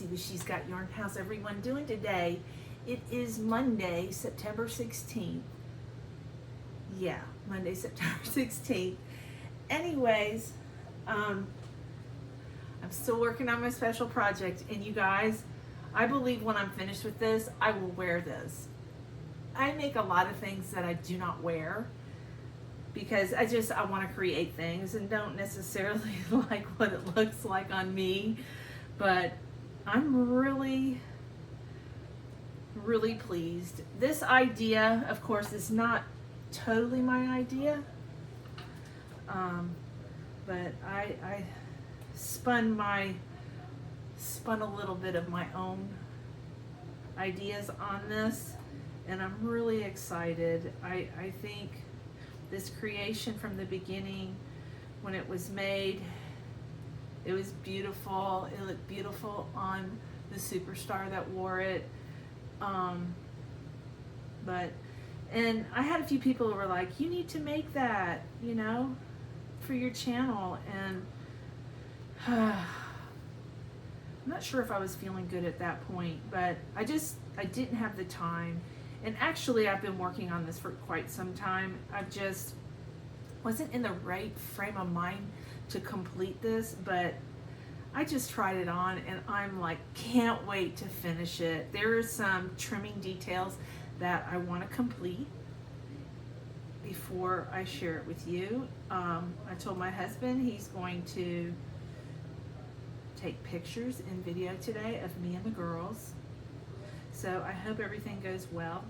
see what she's got yarn. How's everyone doing today? It is Monday, September 16th. Yeah, Monday, September 16th. Anyways, I'm still working on my special project, and you guys, I believe when I'm finished with this, I will wear this. I make a lot of things that I do not wear because I want to create things and don't necessarily like what it looks like on me, but I'm really pleased. This idea, of course, is not totally my idea, but I spun a little bit of my own ideas on this, and I'm really excited. I think this creation from the beginning, when it was made, it was beautiful. It looked beautiful on the superstar that wore it. And I had a few people who were like, you need to make that, you know, for your channel. And I'm not sure if I was feeling good at that point, but I didn't have the time. And actually, I've been working on this for quite some time. I just wasn't in the right frame of mind to complete this, but I just tried it on, and I'm like, can't wait to finish it. There are some trimming details that I want to complete before I share it with you. I told my husband he's going to take pictures and video today of me and the girls. So I hope everything goes well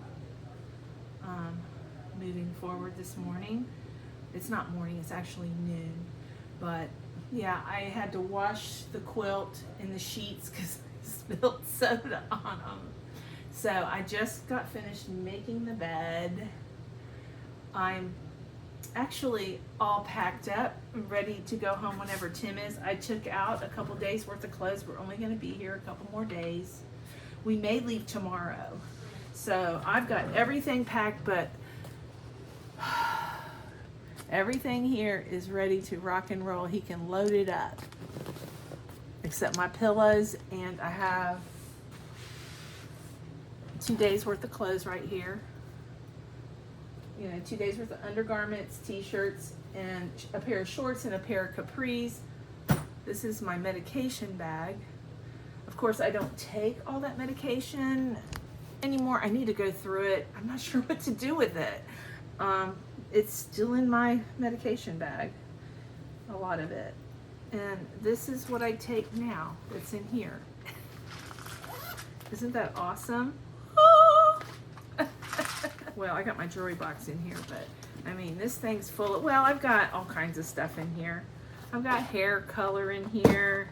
moving forward this morning. It's not morning, it's actually noon. But yeah, I had to wash the quilt and the sheets because I spilled soda on them. So I just got finished making the bed. I'm actually all packed up and ready to go home whenever Tim is. I took out a couple days worth of clothes. We're only going to be here a couple more days. We may leave tomorrow. So I've got everything packed, but everything here is ready to rock and roll. He can load it up, except my pillows, and I have 2 days worth of clothes right here. You know, 2 days worth of undergarments, t-shirts, and a pair of shorts and a pair of capris. This is my medication bag. Of course, I don't take all that medication anymore. I need to go through it. I'm not sure what to do with it. It's still in my medication bag, a lot of it. And this is what I take now that's in here. Isn't that awesome? Well, I got my jewelry box in here, but I mean, this thing's full of, well, I've got all kinds of stuff in here. I've got hair color in here.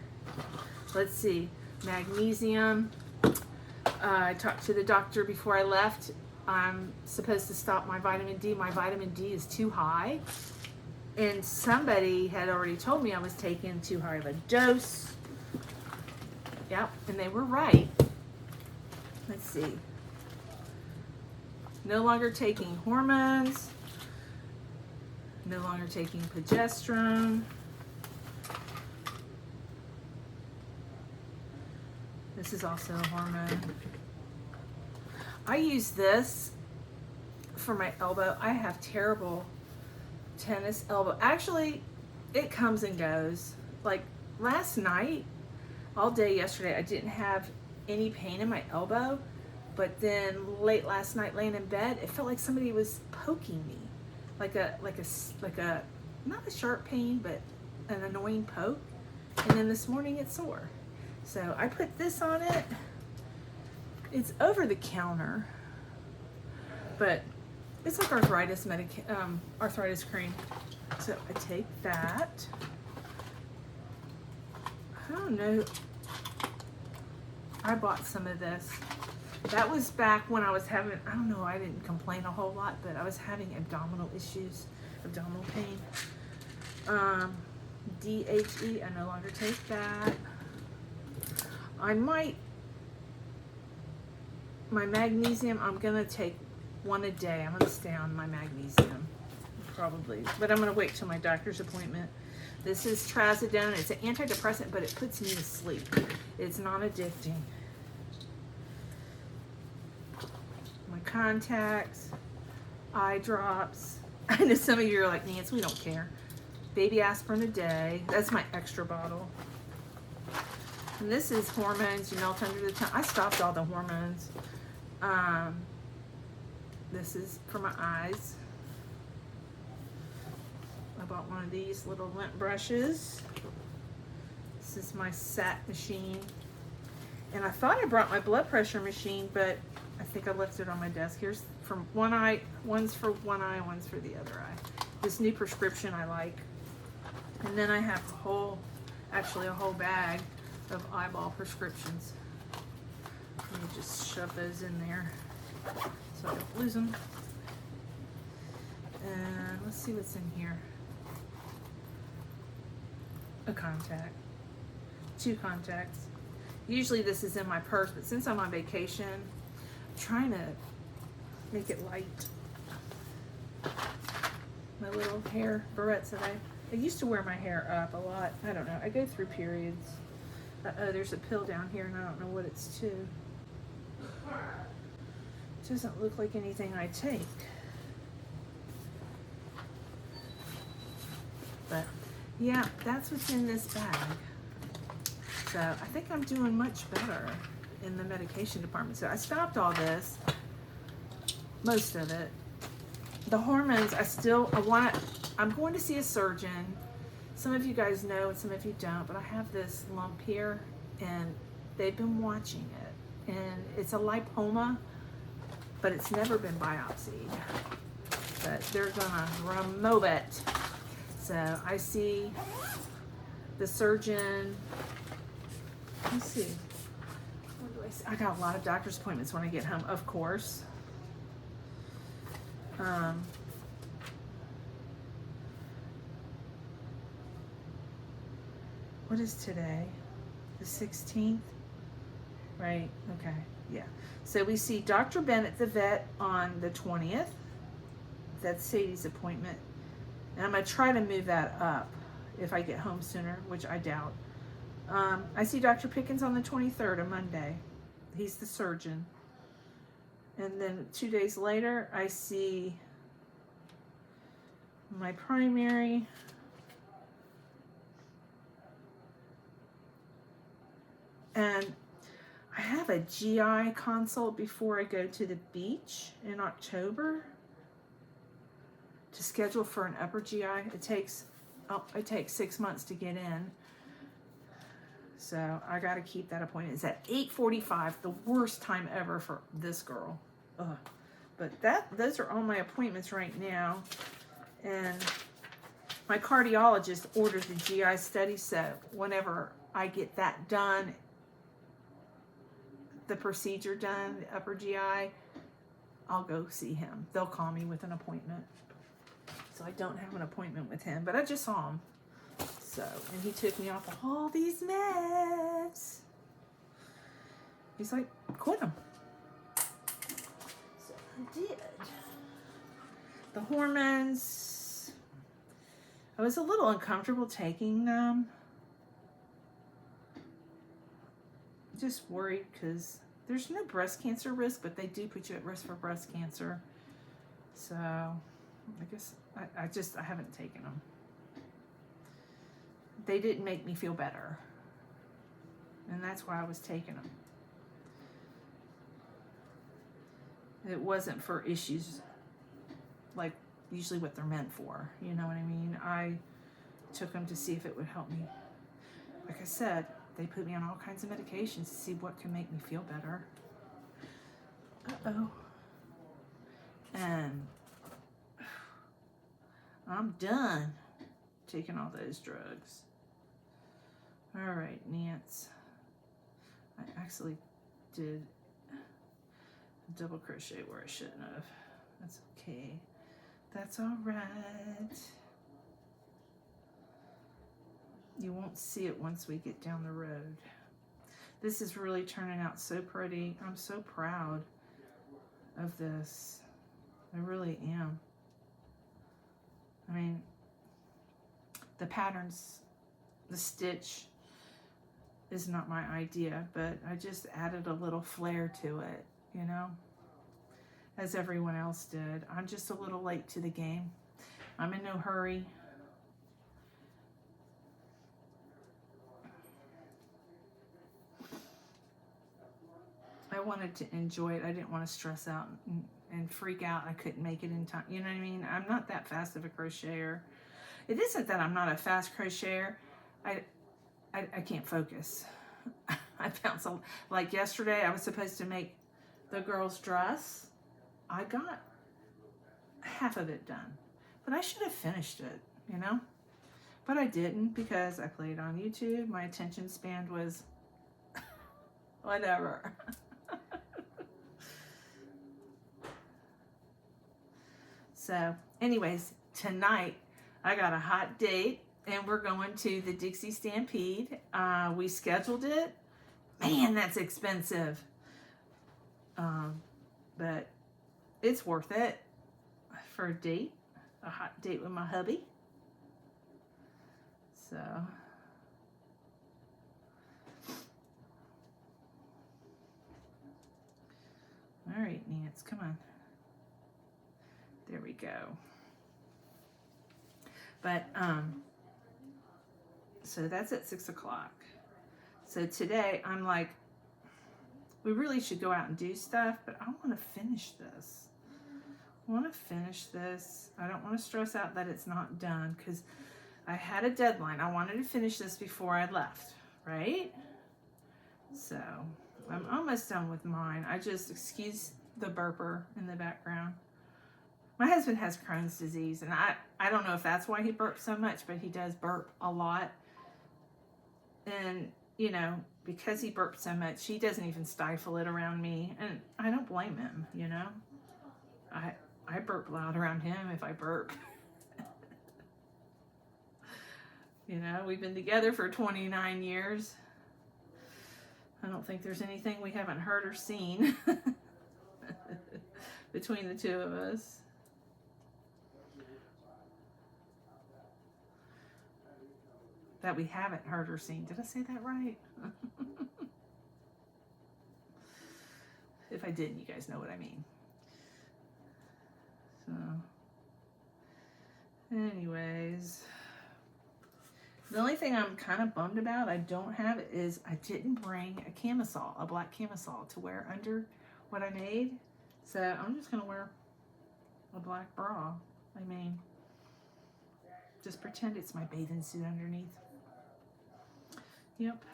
Let's see, magnesium. I talked to the doctor before I left. I'm supposed to stop my vitamin D. My vitamin D is too high. And somebody had already told me I was taking too high of a dose. Yep, and they were right. Let's see. No longer taking hormones. No longer taking progesterone. This is also a hormone. I use this for my elbow. I have terrible tennis elbow. Actually, it comes and goes. Like last night, all day yesterday, I didn't have any pain in my elbow. But then late last night, laying in bed, it felt like somebody was poking me, like a not a sharp pain, but an annoying poke. And then this morning, it's sore. So I put this on it. It's over the counter, but it's like arthritis arthritis cream. So I take that. I don't know. I bought some of this. That was back when I was having, I don't know, I didn't complain a whole lot, but I was having abdominal issues, abdominal pain. DHE, I no longer take that. I might, my magnesium, I'm gonna take one a day. I'm gonna stay on my magnesium, probably. But I'm gonna wait till my doctor's appointment. This is trazodone. It's an antidepressant, but it puts me to sleep. It's not addicting. My contacts, eye drops. I know some of you are like, Nancy, we don't care. Baby aspirin a day. That's my extra bottle. And this is hormones. You melt under the tongue. I stopped all the hormones. This is for my eyes. I bought one of these little lint brushes. This is my SAT machine. And I thought I brought my blood pressure machine, but I think I left it on my desk. Here's from one eye. One's for one eye, one's for the other eye. This new prescription I like. And then I have a whole bag of eyeball prescriptions. Let me just shove those in there so I don't lose them. And let's see what's in here. A contact. 2 contacts. Usually this is in my purse, but since I'm on vacation, I'm trying to make it light. My little hair barrettes that I used to wear my hair up a lot. I don't know. I go through periods. Uh-oh, there's a pill down here and I don't know what it's to. It doesn't look like anything I take. But yeah, that's what's in this bag. So I think I'm doing much better in the medication department. So I stopped all this, most of it. The hormones, I'm going to see a surgeon. Some of you guys know and some of you don't, but I have this lump here and they've been watching it. And it's a lipoma, but it's never been biopsied. But they're gonna remove it. So I see the surgeon. Let's see. What do I see? I got a lot of doctor's appointments when I get home, of course. What is today? The 16th? Right, okay, yeah. So we see Dr. Bennett, the vet, on the 20th. That's Sadie's appointment. And I'm gonna try to move that up if I get home sooner, which I doubt. I see Dr. Pickens on the 23rd, a Monday. He's the surgeon. And then 2 days later, I see my primary. And I have a GI consult before I go to the beach in October to schedule for an upper GI. It takes 6 months to get in. So I got to keep that appointment. It's at 8:45, the worst time ever for this girl. Ugh. But those are all my appointments right now. And my cardiologist ordered the GI study, so whenever I get that done, the procedure done, the upper GI, I'll go see him. They'll call me with an appointment. So I don't have an appointment with him, but I just saw him. So, and he took me off of all these meds. He's like, quit them. So I did. The hormones, I was a little uncomfortable taking them. Just worried because there's no breast cancer risk, but they do put you at risk for breast cancer. So I guess I haven't taken them. They didn't make me feel better. And that's why I was taking them. It wasn't for issues like usually what they're meant for. You know what I mean? I took them to see if it would help me. Like I said, they put me on all kinds of medications to see what can make me feel better. Uh-oh. And I'm done taking all those drugs. All right, Nance. I actually did a double crochet where I shouldn't have. That's okay. That's all right. You won't see it once we get down the road. This is really turning out so pretty. I'm so proud of this. I really am. I mean, the patterns, the stitch is not my idea, but I just added a little flair to it, you know, as everyone else did. I'm just a little late to the game. I'm in no hurry. I wanted to enjoy it. I didn't want to stress out and freak out. I couldn't make it in time. You know what I mean? I'm not that fast of a crocheter. It isn't that I'm not a fast crocheter. I can't focus. I found some, like yesterday, I was supposed to make the girl's dress. I got half of it done, but I should have finished it, you know? But I didn't because I played on YouTube. My attention span was whatever. So anyways, tonight I got a hot date and we're going to the Dixie Stampede. We scheduled it. Man, that's expensive. But it's worth it for a date, a hot date with my hubby. So, all right, Nance, come on. There we go. But, so that's at 6 o'clock. So today I'm like, we really should go out and do stuff, but I want to finish this. I want to finish this. I don't want to stress out that it's not done because I had a deadline. I wanted to finish this before I left, right? So I'm almost done with mine. I just, excuse the burper in the background. My husband has Crohn's disease, and I don't know if that's why he burps so much, but he does burp a lot. And, you know, because he burps so much, he doesn't even stifle it around me. And I don't blame him, you know. I burp loud around him if I burp. You know, we've been together for 29 years. I don't think there's anything we haven't heard or seen between the two of us. That we haven't heard or seen. Did I say that right? If I didn't, you guys know what I mean. So, anyways, the only thing I'm kind of bummed about, I don't have, is I didn't bring a camisole, a black camisole to wear under what I made. So I'm just gonna wear a black bra. I mean, just pretend it's my bathing suit underneath. Yep.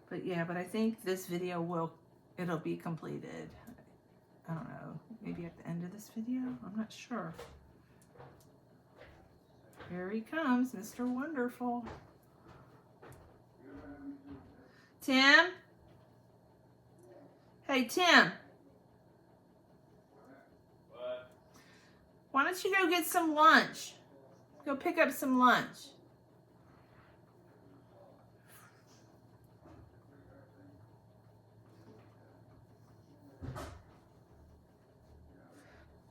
But yeah, but I think this video it'll be completed. I don't know, maybe at the end of this video? I'm not sure. Here he comes, Mr. Wonderful. Tim? Hey, Tim. What? Why don't you go get some lunch? Go pick up some lunch.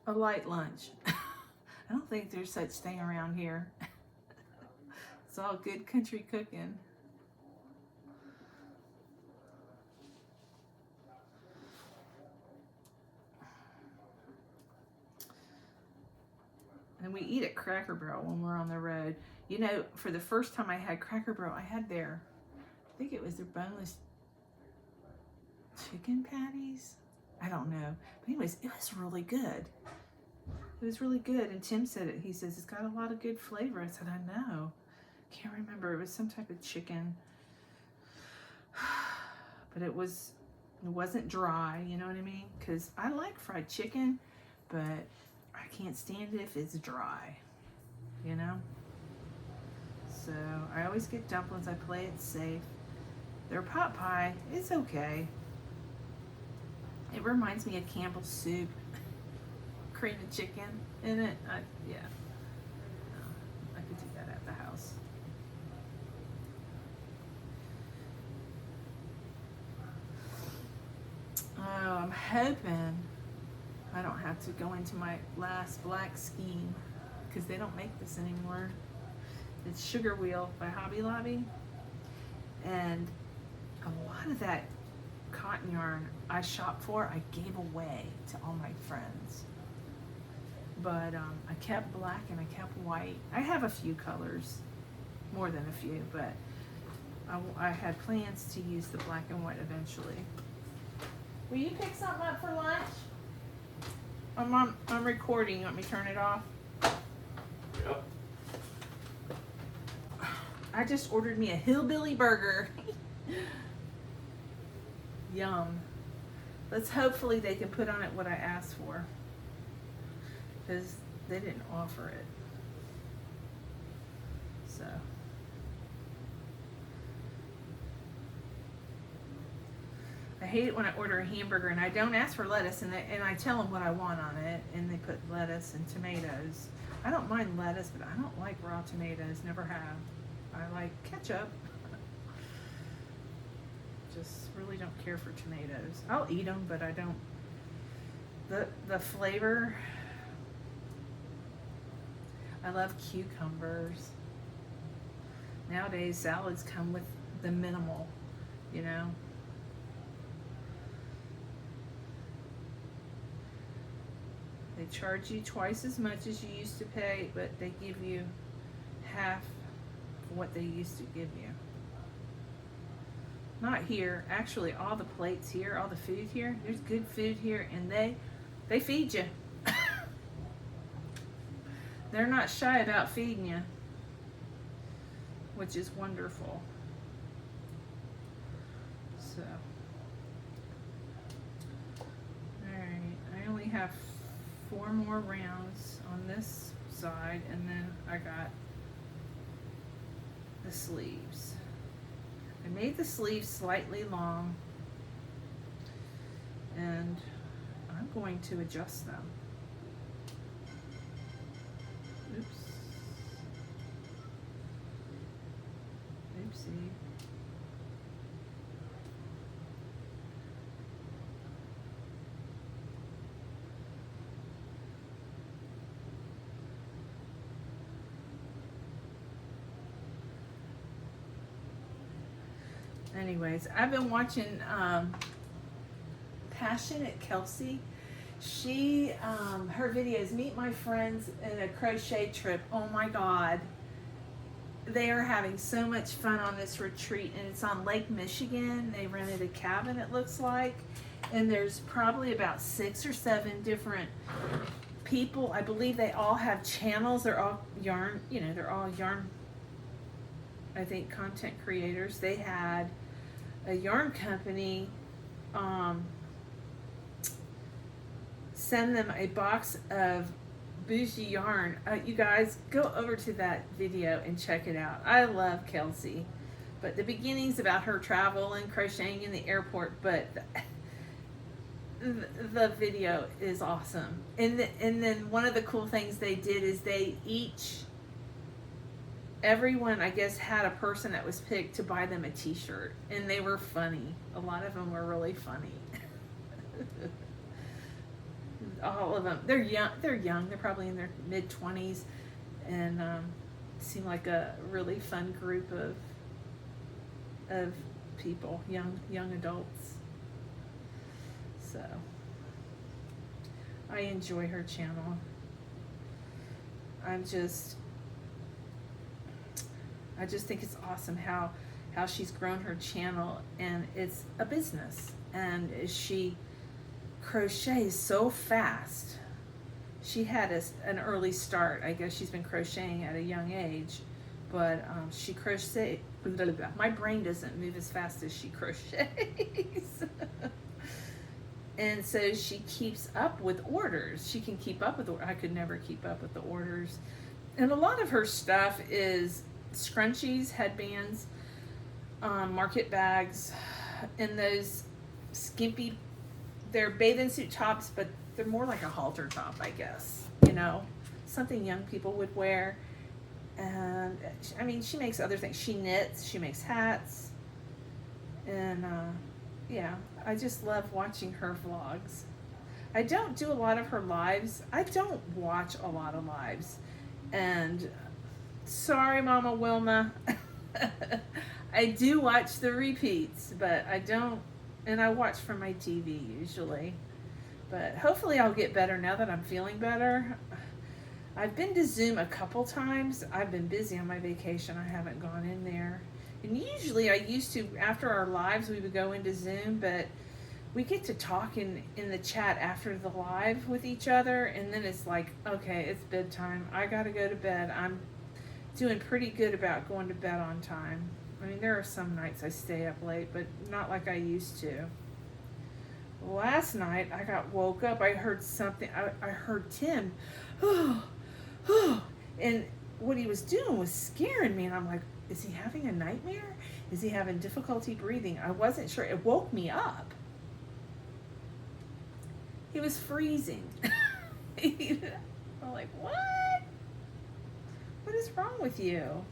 A light lunch. I don't think there's such thing around here. It's all good country cooking. And we eat at Cracker Barrel when we're on the road. You know, for the first time I had Cracker Barrel, I had their, I think it was their boneless chicken patties. I don't know. But anyways, it was really good. It was really good. And Tim said it. He says, it's got a lot of good flavor. I said, I know. Can't remember. It was some type of chicken. But it wasn't dry. You know what I mean? Because I like fried chicken, but I can't stand it if it's dry. You know? So I always get dumplings. I play it safe. Their pot pie, it's okay. It reminds me of Campbell's soup. Cream of chicken in it. Yeah. No, I could do that at the house. I'm hoping I don't have to go into my last black skein because they don't make this anymore. It's Sugar Wheel by Hobby Lobby. And a lot of that cotton yarn I shopped for, I gave away to all my friends. But I kept black and I kept white. I have a few colors, more than a few, but I had plans to use the black and white eventually. Will you pick something up for lunch? I'm recording. You want me to turn it off? Yep. I just ordered me a hillbilly burger. Yum. Let's hopefully they can put on it what I asked for, because they didn't offer it. So I hate it when I order a hamburger and I don't ask for lettuce, and I tell them what I want on it, and they put lettuce and tomatoes. I don't mind lettuce, but I don't like raw tomatoes. Never have. I like ketchup. Just really don't care for tomatoes. I'll eat them, but I don't. The flavor. I love cucumbers. Nowadays, salads come with the minimal, you know. They charge you twice as much as you used to pay, but they give you half of what they used to give you. Not here. Actually, all the plates here, all the food here, there's good food here, and they feed you. They're not shy about feeding you, which is wonderful. So, alright, I only have 4 more rounds on this side, and then I got the sleeves. I made the sleeves slightly long, and I'm going to adjust them. Oops. Oopsie. Anyways, I've been watching Passionate Kelsey. She, her videos, Meet My Friends in a Crochet Trip. Oh my God. They are having so much fun on this retreat, and it's on Lake Michigan. They rented a cabin, it looks like. And there's probably about 6 or 7 different people. I believe they all have channels. They're all yarn, you know, they're all yarn, I think, content creators. They had a yarn company send them a box of bougie yarn. You guys go over to that video and check it out. I love Kelsey, but the beginnings about her travel and crocheting in the airport, but the video is awesome. And then one of the cool things they did is they everyone, I guess, had a person that was picked to buy them a t-shirt, and they were funny. A lot of them were really funny. All of them. They're young. They're probably in their mid-20s, and seem like a really fun group of people, young adults. So I enjoy her channel. I just think it's awesome how she's grown her channel, and it's a business, and she crochets so fast. She had an early start. I guess she's been crocheting at a young age, but she crocheted. My brain doesn't move as fast as she crochets. And so she keeps up with orders. She can keep up with I could never keep up with the orders. And a lot of her stuff is scrunchies, headbands, market bags, and those skimpy, they're bathing suit tops, but they're more like a halter top, I guess, you know, something young people would wear. And I mean, she makes other things. She knits, she makes hats, and yeah, I just love watching her vlogs. I don't do a lot of her lives. I don't watch a lot of lives. And sorry, Mama Wilma. I do watch the repeats, but I don't, and I watch from my TV usually. But hopefully I'll get better now that I'm feeling better. I've been to Zoom a couple times. I've been busy on my vacation. I haven't gone in there. And usually I used to, after our lives, we would go into Zoom, but we get to talk in the chat after the live with each other, and then it's like, okay, it's bedtime. I gotta go to bed. I'm doing pretty good about going to bed on time. I mean, there are some nights I stay up late, but not like I used to. Last night I got woke up. I heard something. I heard Tim, and what he was doing was scaring me. And I'm like, is he having a nightmare? Is he having difficulty breathing? I wasn't sure. It woke me up. He was freezing. I'm like, what? What is wrong with you?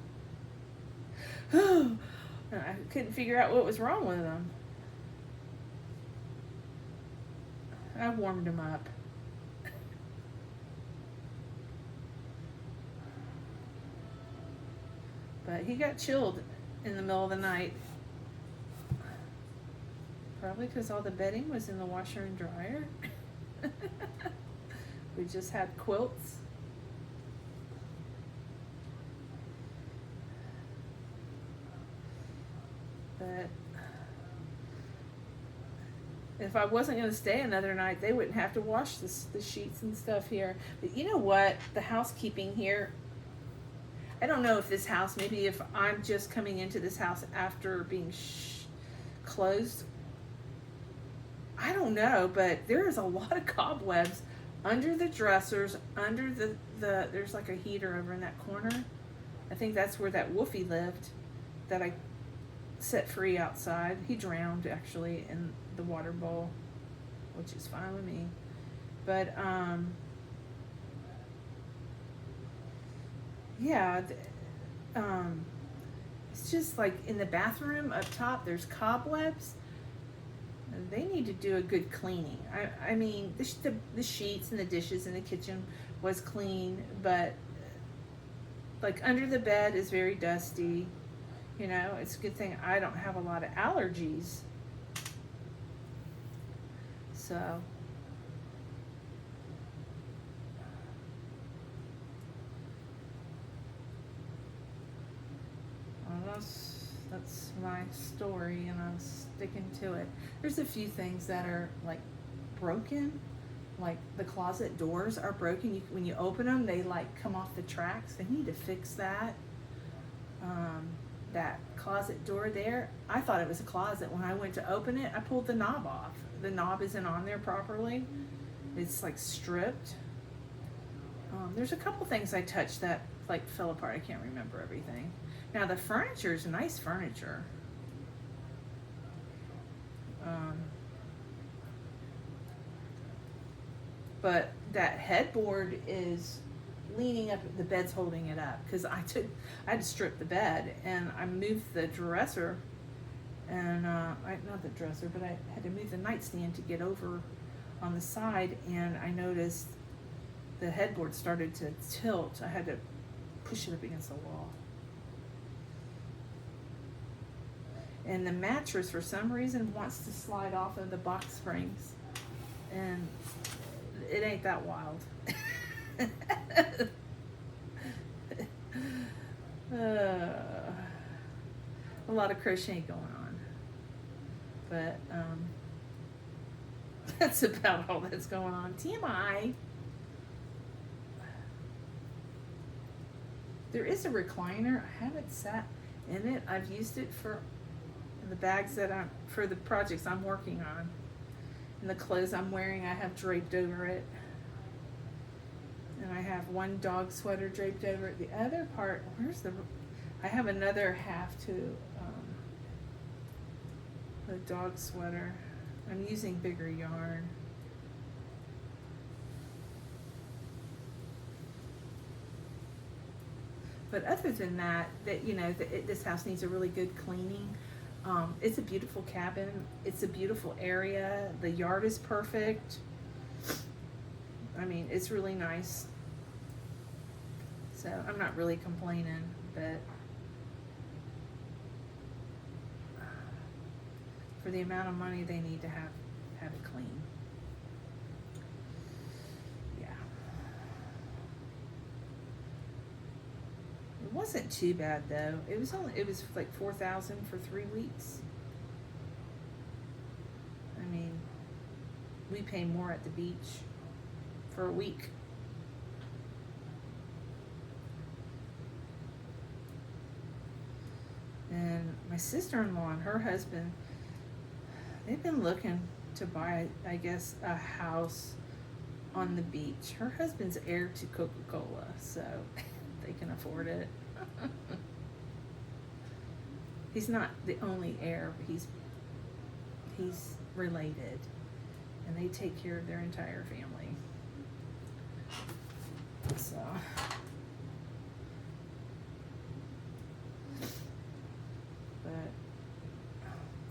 I couldn't figure out what was wrong with him. I warmed him up. But he got chilled in the middle of the night. Probably because all the bedding was in the washer and dryer. We just had quilts. But if I wasn't going to stay another night, they wouldn't have to wash the sheets and stuff here. But you know what? The housekeeping here, I don't know if this house, maybe if I'm just coming into this house after being closed. I don't know, but there is a lot of cobwebs under the dressers, under the there's like a heater over in that corner. I think that's where that Wolfie lived that I set free outside. He drowned actually in the water bowl, which is fine with me. But yeah, it's just like in the bathroom up top there's cobwebs. They need to do a good cleaning. I mean, the sheets and the dishes in the kitchen was clean, but like under the bed is very dusty. You know, it's a good thing I don't have a lot of allergies. So, well, that's my story, and I'm sticking to it. There's a few things that are like broken, like the closet doors are broken. When you open them, they like come off the tracks. They need to fix that. That closet door there, I thought it was a closet. When I went to open it, I pulled the knob off. The knob isn't on there properly. It's like stripped. There's a couple things I touched that like fell apart. I can't remember everything. Now the furniture is nice furniture. But that headboard is leaning up, the bed's holding it up, because I had to strip the bed, and I moved the dresser, and not the dresser, but I had to move the nightstand to get over on the side, and I noticed the headboard started to tilt. I had to push it up against the wall. And the mattress, for some reason, wants to slide off of the box springs, and it ain't that wild. A lot of crochet going on, but that's about all that's going on. TMI. There is a recliner. I haven't sat in it. I've used it for the bags for the projects I'm working on, and the clothes I'm wearing I have draped over it. And I have one dog sweater draped over it. The other part, I have another half to the dog sweater. I'm using bigger yarn. But other than that, you know, this house needs a really good cleaning. It's a beautiful cabin. It's a beautiful area. The yard is perfect. I mean, it's really nice. So I'm not really complaining, but for the amount of money they need to have it clean. Yeah. It wasn't too bad though. It was like 4,000 for 3 weeks. I mean, we pay more at the beach for a week. And my sister-in-law and her husband, they've been looking to buy, I guess, a house on the beach. Her husband's heir to Coca-Cola, so they can afford it. He's not the only heir, but he's related, and they take care of their entire family. So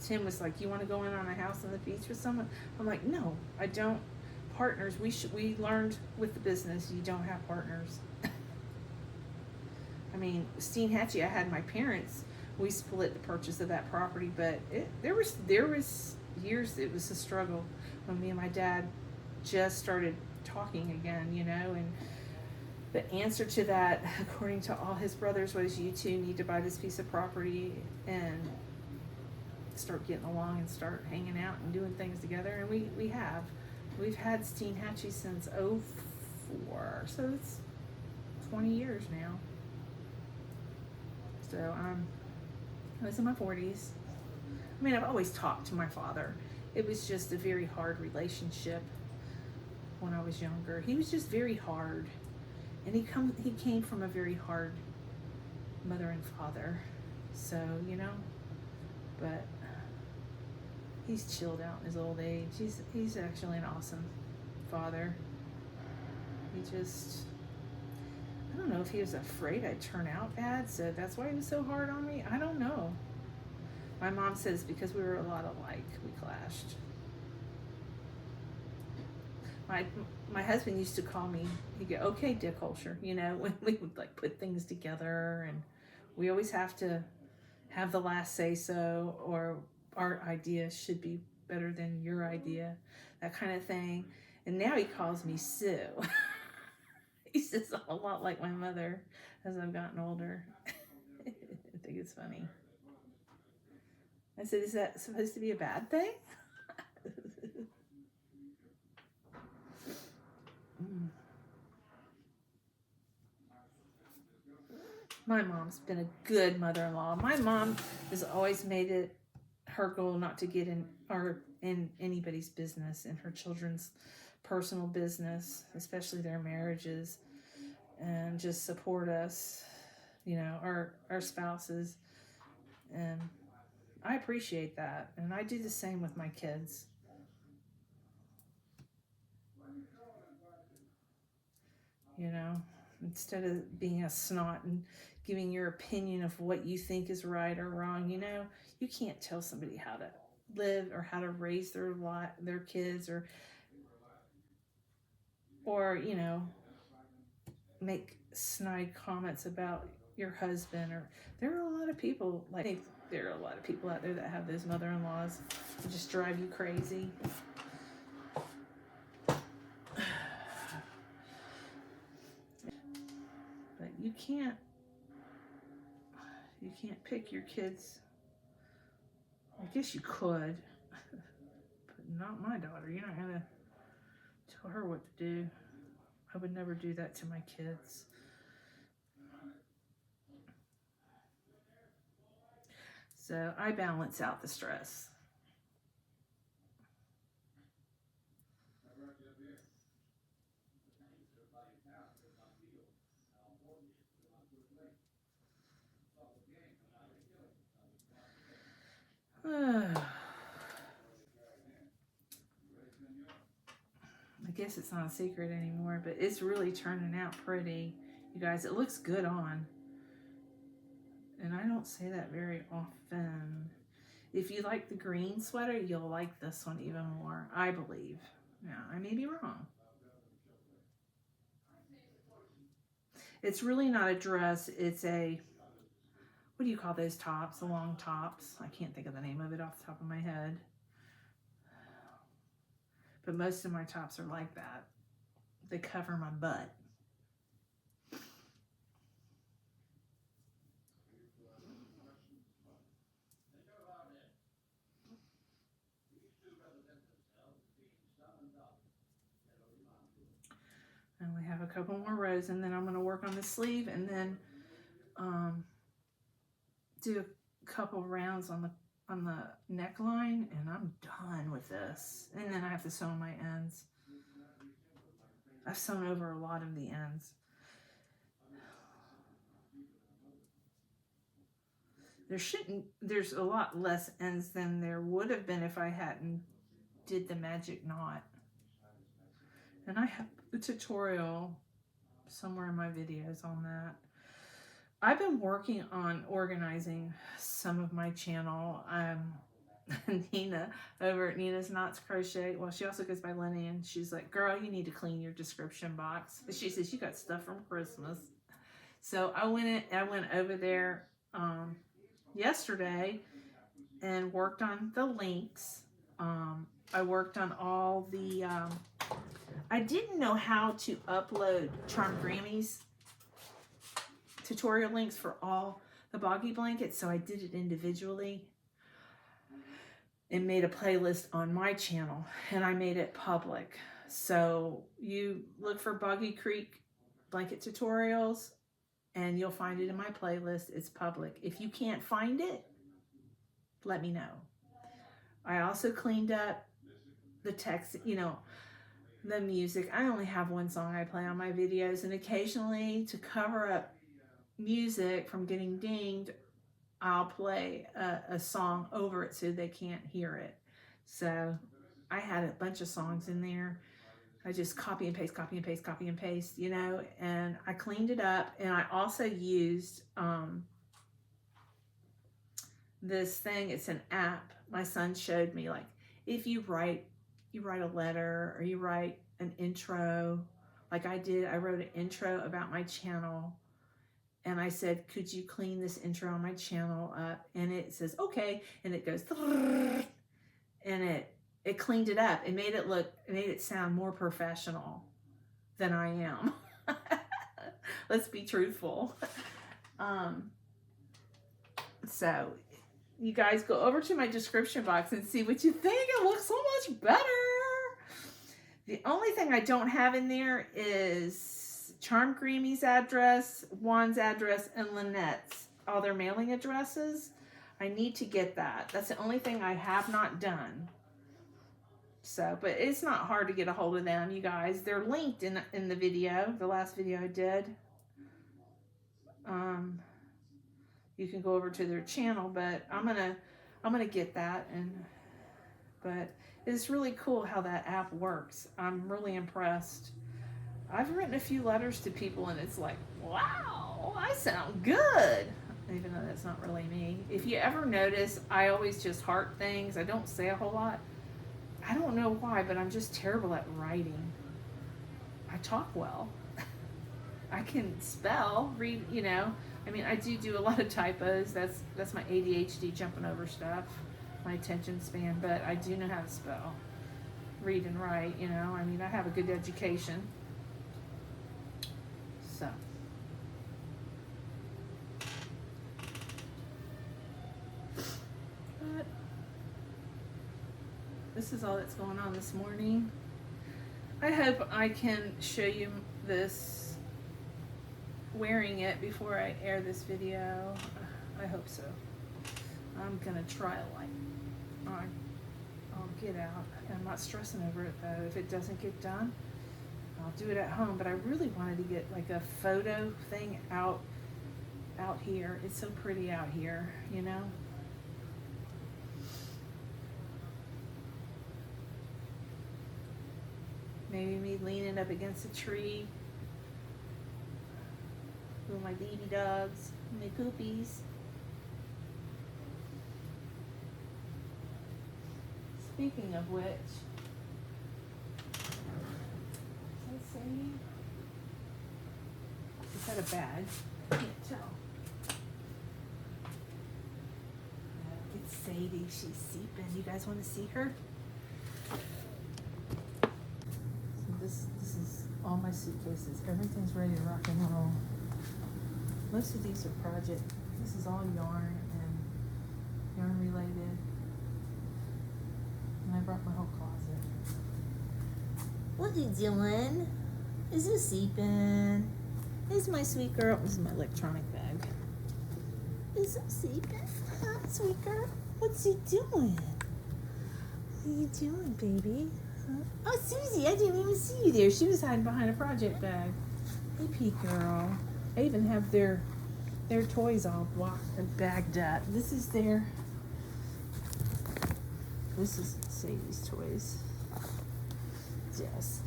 Tim was like, "You want to go in on a house on the beach with someone?" I'm like, "No, I don't. Partners. We learned with the business you don't have partners." I mean, Steenhatchee, I had my parents. We split the purchase of that property, but there was years it was a struggle when me and my dad just started talking again, you know. And the answer to that, according to all his brothers, was you two need to buy this piece of property and start getting along and start hanging out and doing things together. And we've had Steenhatchee since '04, so it's 20 years now. So I was in my 40s. I mean, I've always talked to my father. It was just a very hard relationship when I was younger. He was just very hard, and he came from a very hard mother and father. So, you know, but he's chilled out in his old age. He's actually an awesome father. He just, I don't know if he was afraid I'd turn out bad, so that's why he was so hard on me. I don't know. My mom says because we were a lot alike, we clashed. My husband used to call me, he'd go, "Okay, Dick Holscher," you know, when we would like put things together, and we always have to have the last say so, or our idea should be better than your idea, that kind of thing. And now he calls me Sue. He's just a lot like my mother as I've gotten older. I think it's funny. I said, "Is that supposed to be a bad thing?" My mom's been a good mother-in-law. My mom has always made it her goal not to get in anybody's business, in her children's personal business, especially their marriages, and just support us, you know, our spouses. And I appreciate that, and I do the same with my kids. You know, instead of being a snot and giving your opinion of what you think is right or wrong, you know, you can't tell somebody how to live or how to raise their kids, or you know, make snide comments about your husband. Or there are a lot of people, like, I think there are a lot of people out there that have those mother-in-laws that just drive you crazy. But you can't pick your kids. I guess you could, but not my daughter. You're not gonna tell her what to do. I would never do that to my kids. So I balance out the stress. I guess it's not a secret anymore, but it's really turning out pretty. You guys, it looks good on. And I don't say that very often. If you like the green sweater, you'll like this one even more, I believe. Now, I may be wrong. It's really not a dress. It's a, what do you call those tops? The long tops. I can't think of the name of it off the top of my head. But most of my tops are like that. They cover my butt. And we have a couple more rows, and then I'm going to work on the sleeve, and then do a couple rounds on the neckline, and I'm done with this. And then I have to sew on my ends. I've sewn over a lot of the ends. There's a lot less ends than there would have been if I hadn't did the magic knot. And I have a tutorial somewhere in my videos on that. I've been working on organizing some of my channel. Nina over at Nina's Knots Crochet, well, she also goes by Lynette. She's like, girl, you need to clean your description box. She says, you got stuff from Christmas. So I went over there yesterday and worked on the links. I worked on all the, I didn't know how to upload Charm Grammy's tutorial links for all the Boggy blankets, so I did it individually and made a playlist on my channel, and I made it public. So you look for Boggy Creek blanket tutorials and you'll find it in my playlist. It's public. If you can't find it, let me know. I also cleaned up the text, you know, the music. I only have one song I play on my videos, and occasionally to cover up music from getting dinged, I'll play a song over it so they can't hear it. So I had a bunch of songs in there. I just copy and paste, copy and paste, copy and paste, you know, and I cleaned it up. And I also used this thing. It's an app. My son showed me, like, if you write a letter or you write an intro, like I did. I wrote an intro about my channel, and I said, could you clean this intro on my channel up? And it says, okay. And it goes, and it cleaned it up. It made it sound more professional than I am. Let's be truthful. So you guys go over to my description box and see what you think. It looks so much better. The only thing I don't have in there is Charm Grammy's address, Juan's address, and Lynette's, all their mailing addresses. I need to get that. That's the only thing I have not done. So, but it's not hard to get a hold of them, you guys. They're linked in the video, the last video I did. You can go over to their channel, but I'm gonna get that. But it's really cool how that app works. I'm really impressed. I've written a few letters to people, and it's like, wow, I sound good, even though that's not really me. If you ever notice, I always just heart things. I don't say a whole lot. I don't know why, but I'm just terrible at writing. I talk well. I can spell, read, you know. I mean, I do a lot of typos. That's my ADHD jumping over stuff, my attention span, but I do know how to spell, read and write, you know. I mean, I have a good education. So. But this is all that's going on this morning. I hope I can show you this wearing it before I air this video. I hope so. I'm gonna try a light. I'll get out. I'm not stressing over it though. If it doesn't get done, I'll do it at home. But I really wanted to get like a photo thing out here. It's so pretty out here, you know. Maybe me leaning up against a tree with my baby dogs, my poopies. Speaking of which, let's see. Is that a bag? I can't tell. It's Sadie. She's seeping. You guys want to see her? So this is all my suitcases. Everything's ready to rock and roll. Most of these are project. This is all yarn and yarn related. And I brought my whole closet. What you doing? Is this seeping? This is my sweet girl. This is my electronic bag. Is it seeping? Huh, sweet girl? What's he doing? What are you doing, baby? Huh? Oh, Susie, I didn't even see you there. She was hiding behind a project bag. Hey, Pea girl. I even have their toys all blocked and bagged up. This is Sadie's toys. Yes.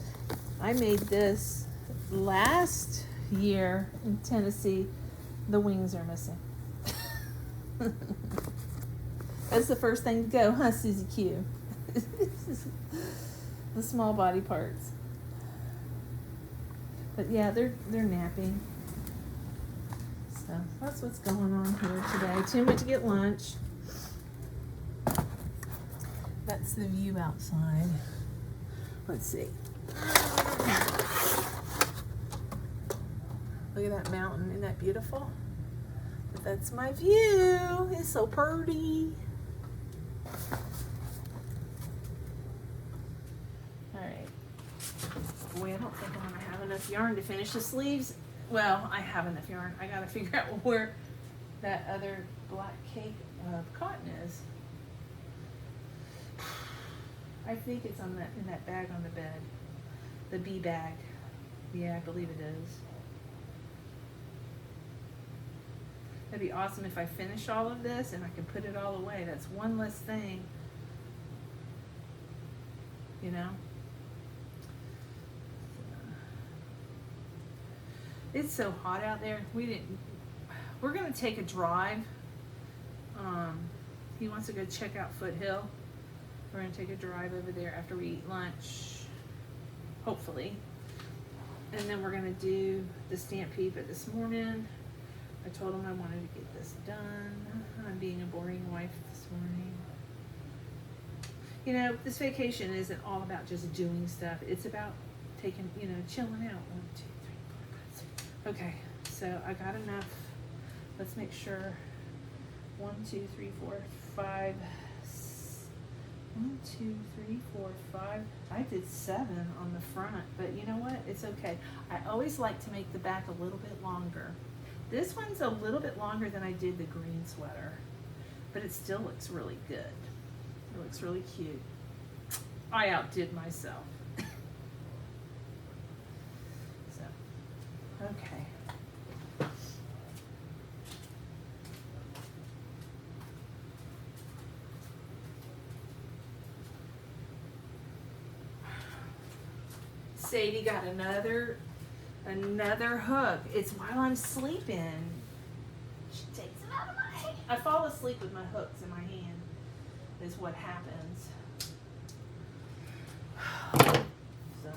I made this last year in Tennessee. The wings are missing. That's the first thing to go, huh, Susie Q? The small body parts. But yeah, they're napping. So that's what's going on here today. Too much to get lunch. That's the view outside. Let's see. Look at that mountain. Isn't that beautiful? But that's my view. It's so pretty. Alright. Boy, I don't think I'm going to have enough yarn to finish the sleeves. Well, I have enough yarn. I got to figure out where that other black cake of cotton is. I think it's on in that bag on the bed. The bee bag. Yeah, I believe it is. That'd be awesome if I finish all of this and I can put it all away. That's one less thing. You know? It's so hot out there. We're gonna take a drive. He wants to go check out Foothill. We're gonna take a drive over there after we eat lunch, hopefully. And then we're gonna do the Stampede, but this morning, I told him I wanted to get this done. I'm being a boring wife this morning. You know, this vacation isn't all about just doing stuff. It's about taking, chilling out. 1, 2, 3, 4, 5, 6. Okay, so I got enough. Let's make sure. 1, 2, 3, 4, 5. 1, 2, 3, 4, 5. I did 7 on the front, but you know what? It's okay. I always like to make the back a little bit longer. This one's a little bit longer than I did the green sweater, but it still looks really good. It looks really cute. I outdid myself. So, okay. Sadie got another hook. It's while I'm sleeping. She takes it out of my hand. I fall asleep with my hooks in my hand, is what happens. So,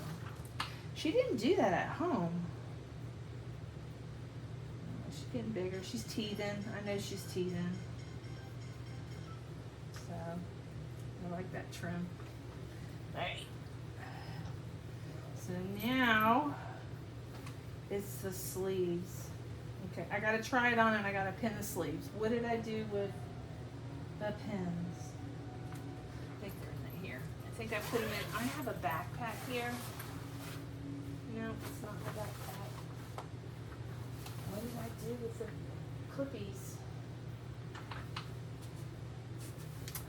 she didn't do that at home. She's getting bigger. She's teething. I know she's teething. So, I like that trim. All right. So now, it's the sleeves. Okay, I gotta try it on and I gotta pin the sleeves. What did I do with the pins? I think they're in here. I think I put them in. I have a backpack here. No, it's not the backpack. What did I do with the clippies?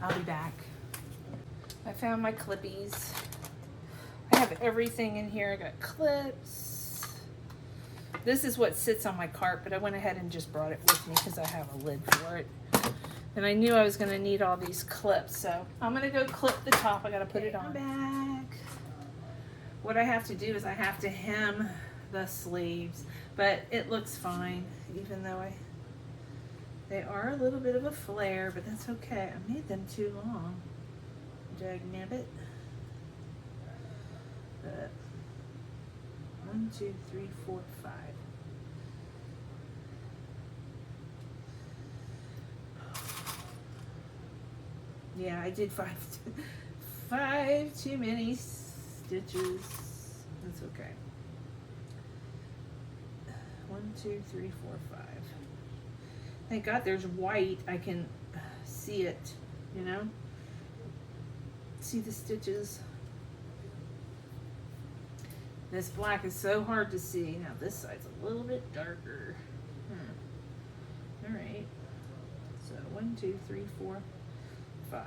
I'll be back. I found my clippies. I have everything in here. I got clips. This is what sits on my cart, but I went ahead and just brought it with me because I have a lid for it. And I knew I was going to need all these clips, so I'm going to go clip the top. I got to put it on. Back. What I have to do is I have to hem the sleeves, but it looks fine, even though they are a little bit of a flare, but that's okay. I made them too long. dag nabbit. 1, 2, 3, 4, 5. Yeah, I did five too many stitches. That's okay. 1, 2, 3, 4, 5. Thank God there's white. I can see it, you know? See the stitches. This black is so hard to see. Now this side's a little bit darker. All right. So 1, 2, 3, 4, 5.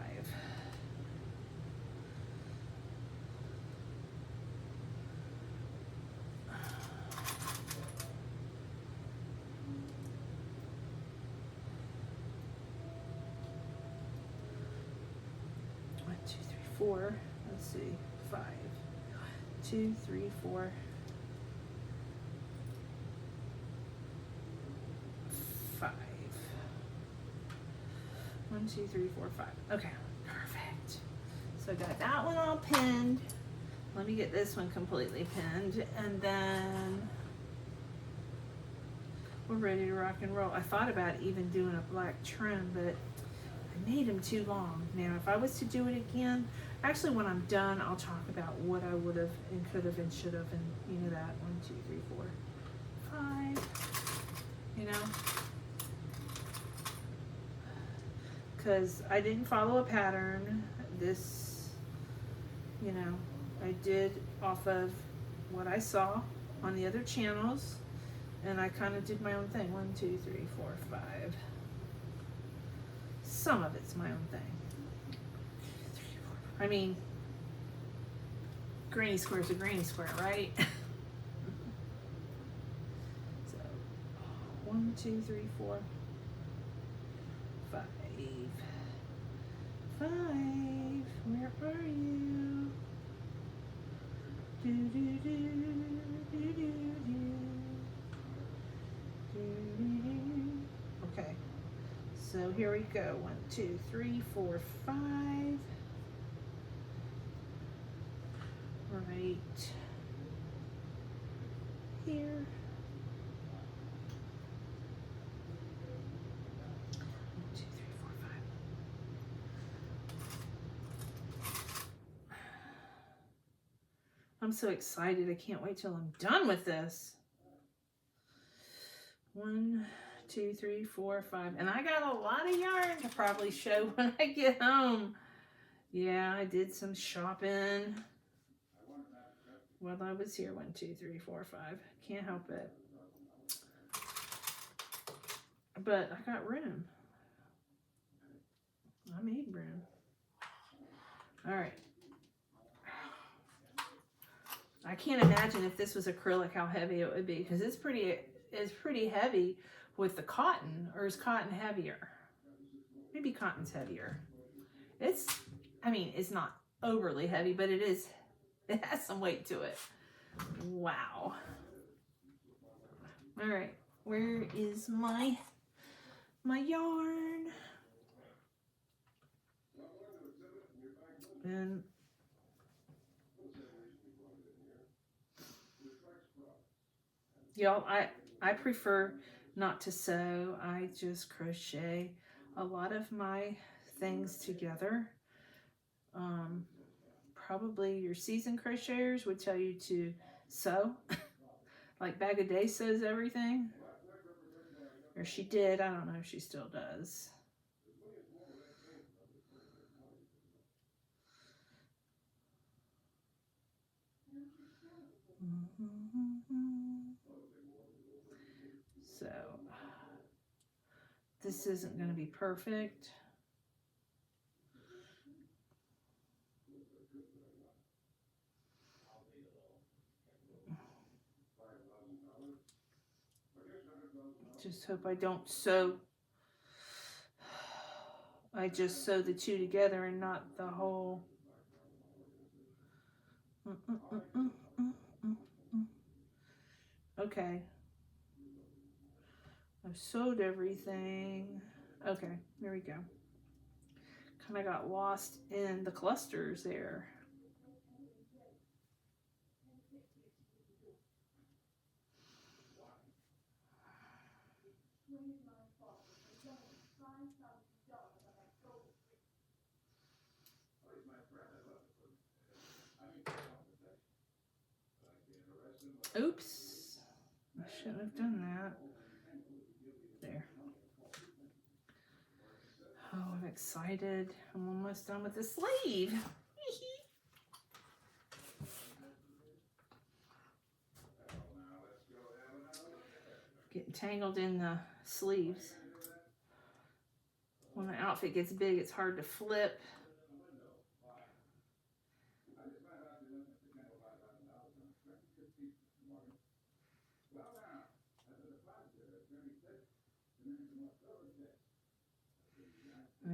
One, 2, 3, 4. Let's see. 5. 2, 3, 4. 5. 1, 2, 3, 4, 5. Okay, perfect. So I got that one all pinned. Let me get this one completely pinned, and then we're ready to rock and roll. I thought about even doing a black trim, but I made them too long. Now, if I was to do it again, actually when I'm done, I'll talk about what I would have and could have and should have, and you know that. 1, 2, 3, 4, 5. You know? Because I didn't follow a pattern. This, you know, I did off of what I saw on the other channels, and I kind of did my own thing. 1, 2, 3, 4, 5. Some of it's my own thing. I mean, granny square's a granny square, right? So, 1, 2, 3, 4, 5. 5. Where are you? Do do do do do do do. Okay. So here we go. 1, 2, 3, 4, 5. Right here. 1, 2, 3, 4, 5. I'm so excited. I can't wait till I'm done with this. 1, 2, 3, 4, 5. And I got a lot of yarn to probably show when I get home. Yeah, I did some shopping while I was here. 1, 2, 3, 4, 5. Can't help it. But I got room. I made room. All right. I can't imagine if this was acrylic how heavy it would be, because it's pretty heavy with the cotton. Or is cotton heavier? Maybe cotton's heavier. I mean, it's not overly heavy, but it has some weight to it. Wow. All right, where is my yarn? And y'all, I prefer not to sew. I just crochet a lot of my things together. Probably your seasoned crocheters would tell you to sew. Like Bag a Day sews everything. Or she did. I don't know if she still does. So this isn't going to be perfect. Just hope I don't sew. I just sew the two together and not the whole. Okay. I've sewed everything. Okay, there we go. and I got lost in the clusters there. Oops, I shouldn't have done that. There. Oh, I'm excited. I'm almost done with the sleeve. Getting tangled in the sleeves. When the outfit gets big, it's hard to flip.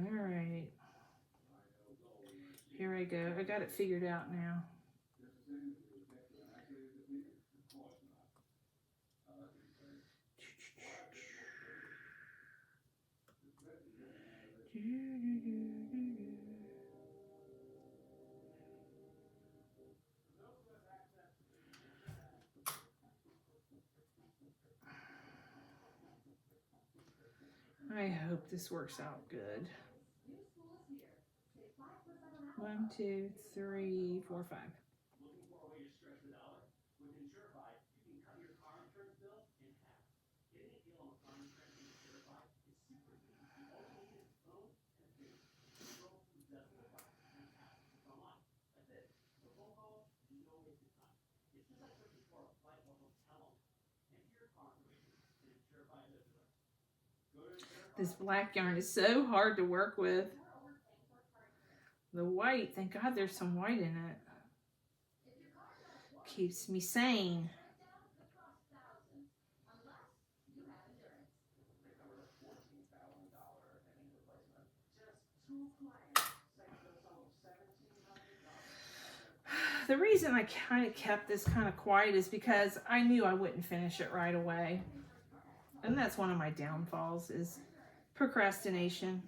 All right. Here I go. I got it figured out now. I hope this works out good. 1, 2, 3, 4, 5. This black yarn is so hard to work with. The white, thank God there's some white in it. Keeps me sane. The reason I kind of kept this kind of quiet is because I knew I wouldn't finish it right away. And that's one of my downfalls, is procrastination.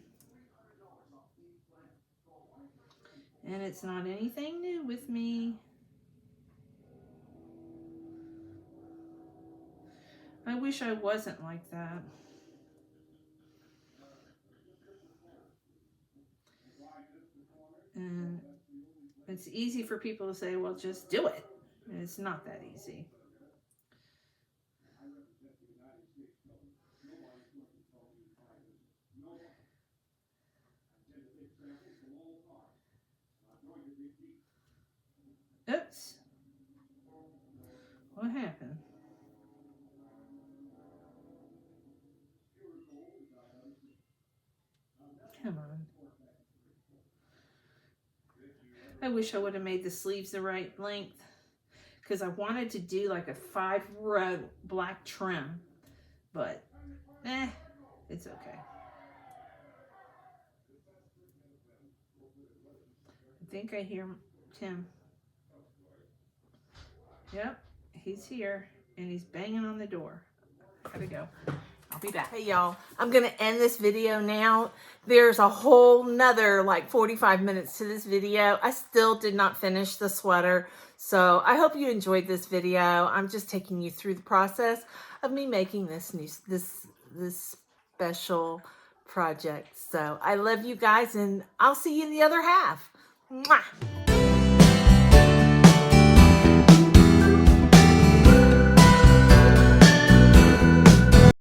And it's not anything new with me. I wish I wasn't like that. And it's easy for people to say, well, just do it. And it's not that easy. Oops. What happened? Come on. I wish I would have made the sleeves the right length, because I wanted to do like a 5-row black trim, but it's okay. I think I hear Tim. Yep, he's here and he's banging on the door. Gotta go. I'll be back. Hey y'all, I'm gonna end this video now. There's a whole nother like 45 minutes to this video. I still did not finish the sweater, so I hope you enjoyed this video. I'm just taking you through the process of me making this special project. So I love you guys, and I'll see you in the other half. Mwah!